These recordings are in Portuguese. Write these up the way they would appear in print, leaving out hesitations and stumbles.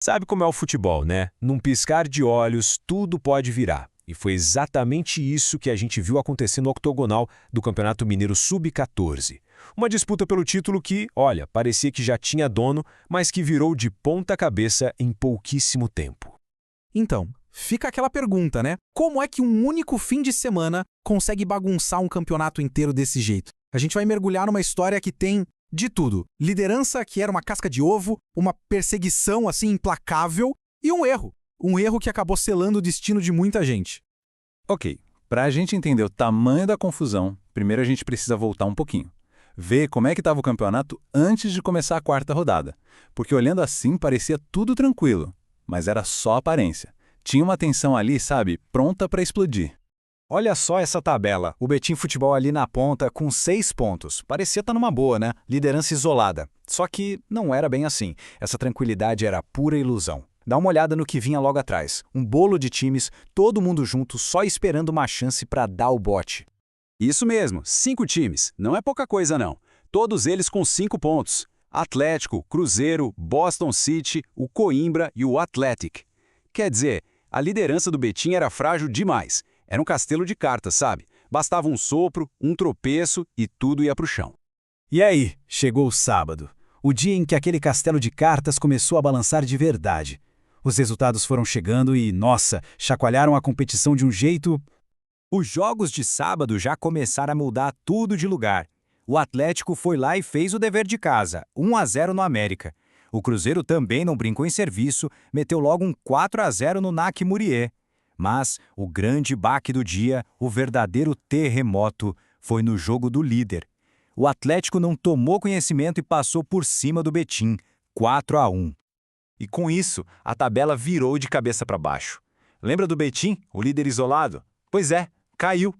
Sabe como é o futebol, né? Num piscar de olhos, tudo pode virar. E foi exatamente isso que a gente viu acontecer no octogonal do Campeonato Mineiro Sub-14. Uma disputa pelo título que, olha, parecia que já tinha dono, mas que virou de ponta cabeça em pouquíssimo tempo. Então, fica aquela pergunta, né? Como é que um único fim de semana consegue bagunçar um campeonato inteiro desse jeito? A gente vai mergulhar numa história que tem de tudo. Liderança que era uma casca de ovo, uma perseguição assim implacável e um erro. Um erro que acabou selando o destino de muita gente. Ok, para a gente entender o tamanho da confusão, primeiro a gente precisa voltar um pouquinho. Ver como é que estava o campeonato antes de começar a quarta rodada. Porque olhando assim parecia tudo tranquilo, mas era só aparência. Tinha uma tensão ali, sabe, pronta para explodir. Olha só essa tabela, o Betim Futebol ali na ponta com 6 pontos. Parecia estar numa boa, né? Liderança isolada. Só que não era bem assim. Essa tranquilidade era pura ilusão. Dá uma olhada no que vinha logo atrás. Um bolo de times, todo mundo junto, só esperando uma chance para dar o bote. Isso mesmo, 5 times. Não é pouca coisa não. Todos eles com 5 pontos. Atlético, Cruzeiro, Boston City, o Coimbra e o Athletic. Quer dizer, a liderança do Betim era frágil demais. Era um castelo de cartas, sabe? Bastava um sopro, um tropeço e tudo ia pro chão. E aí, chegou o sábado. O dia em que aquele castelo de cartas começou a balançar de verdade. Os resultados foram chegando e, nossa, chacoalharam a competição de um jeito... Os jogos de sábado já começaram a mudar tudo de lugar. O Atlético foi lá e fez o dever de casa, 1-0 no América. O Cruzeiro também não brincou em serviço, meteu logo um 4-0 no NAC Murier. Mas o grande baque do dia, o verdadeiro terremoto, foi no jogo do líder. O Atlético não tomou conhecimento e passou por cima do Betim, 4-1. E com isso, a tabela virou de cabeça para baixo. Lembra do Betim, o líder isolado? Pois é, caiu.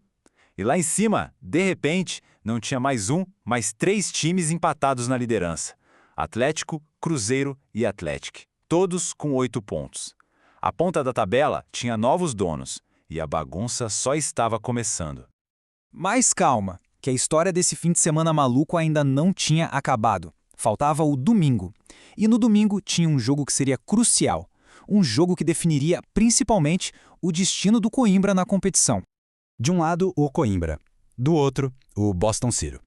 E lá em cima, de repente, não tinha mais um, mas 3 times empatados na liderança. Atlético, Cruzeiro e Atlético, todos com 8 pontos. A ponta da tabela tinha novos donos, e a bagunça só estava começando. Mas calma, que a história desse fim de semana maluco ainda não tinha acabado. Faltava o domingo. E no domingo tinha um jogo que seria crucial. Um jogo que definiria, principalmente, o destino do Coimbra na competição. De um lado, o Coimbra. Do outro, o Boston City.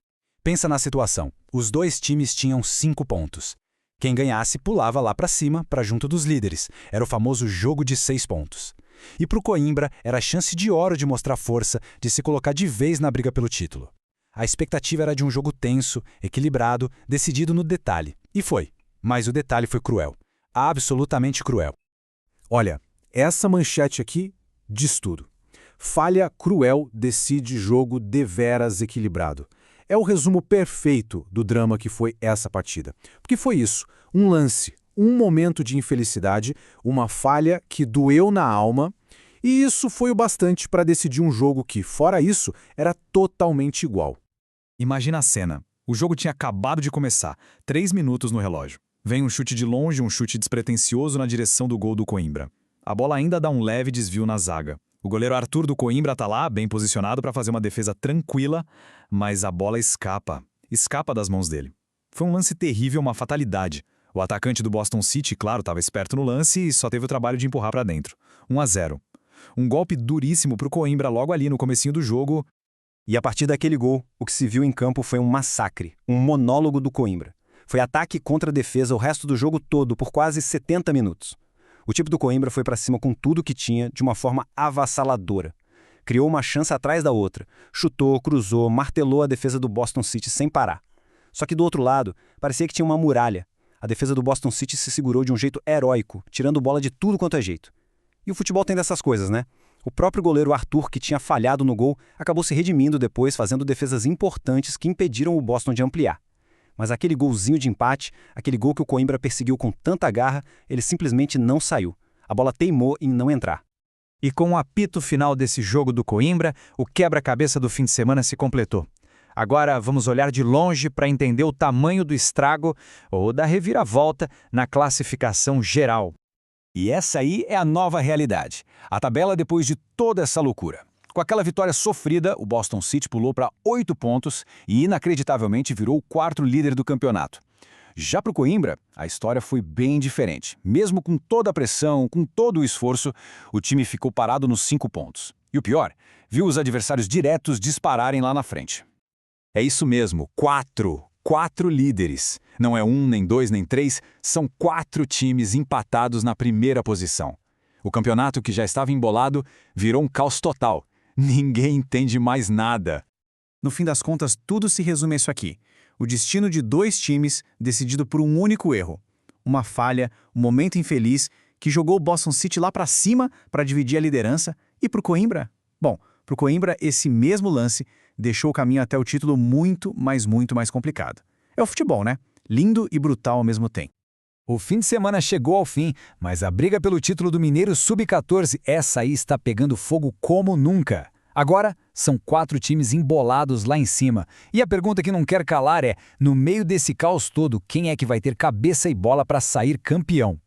Pensa na situação. Os dois times tinham 5 pontos. Quem ganhasse pulava lá para cima, para junto dos líderes. Era o famoso jogo de 6 pontos. E para o Coimbra era a chance de ouro de mostrar força, de se colocar de vez na briga pelo título. A expectativa era de um jogo tenso, equilibrado, decidido no detalhe. E foi. Mas o detalhe foi cruel. Absolutamente cruel. Olha, essa manchete aqui diz tudo. Falha cruel decide jogo deveras equilibrado. É o resumo perfeito do drama que foi essa partida. Porque foi isso, um lance, um momento de infelicidade, uma falha que doeu na alma, e isso foi o bastante para decidir um jogo que, fora isso, era totalmente igual. Imagina a cena. O jogo tinha acabado de começar, 3 minutos no relógio. Vem um chute de longe, um chute despretensioso na direção do gol do Coimbra. A bola ainda dá um leve desvio na zaga. O goleiro Arthur do Coimbra tá lá, bem posicionado para fazer uma defesa tranquila, mas a bola escapa das mãos dele. Foi um lance terrível, uma fatalidade. O atacante do Boston City, claro, estava esperto no lance e só teve o trabalho de empurrar para dentro. 1-0. Um golpe duríssimo pro Coimbra logo ali no comecinho do jogo. E a partir daquele gol, o que se viu em campo foi um massacre, um monólogo do Coimbra. Foi ataque contra defesa o resto do jogo todo, por quase 70 minutos. O time do Coimbra foi para cima com tudo que tinha, de uma forma avassaladora. Criou uma chance atrás da outra, chutou, cruzou, martelou a defesa do Boston City sem parar. Só que do outro lado, parecia que tinha uma muralha. A defesa do Boston City se segurou de um jeito heróico, tirando bola de tudo quanto é jeito. E o futebol tem dessas coisas, né? O próprio goleiro Arthur, que tinha falhado no gol, acabou se redimindo depois, fazendo defesas importantes que impediram o Boston de ampliar. Mas aquele golzinho de empate, aquele gol que o Coimbra perseguiu com tanta garra, ele simplesmente não saiu. A bola teimou em não entrar. E com o apito final desse jogo do Coimbra, o quebra-cabeça do fim de semana se completou. Agora vamos olhar de longe para entender o tamanho do estrago ou da reviravolta na classificação geral. E essa aí é a nova realidade. A tabela depois de toda essa loucura. Com aquela vitória sofrida, o Boston City pulou para 8 pontos e inacreditavelmente virou o 4º líder do campeonato. Já para o Coimbra, a história foi bem diferente. Mesmo com toda a pressão, com todo o esforço, o time ficou parado nos 5 pontos. E o pior, viu os adversários diretos dispararem lá na frente. É isso mesmo, 4 líderes. Não é 1, nem 2, nem 3, são 4 times empatados na primeira posição. O campeonato, que já estava embolado, virou um caos total. Ninguém entende mais nada. No fim das contas, tudo se resume a isso aqui. O destino de 2 times decidido por um único erro. Uma falha, um momento infeliz, que jogou o Boston City lá para cima para dividir a liderança. E para o Coimbra? Bom, para o Coimbra, esse mesmo lance deixou o caminho até o título muito mais complicado. É o futebol, né? Lindo e brutal ao mesmo tempo. O fim de semana chegou ao fim, mas a briga pelo título do Mineiro Sub-14, essa aí está pegando fogo como nunca. Agora, são 4 times embolados lá em cima. E a pergunta que não quer calar é, no meio desse caos todo, quem é que vai ter cabeça e bola para sair campeão?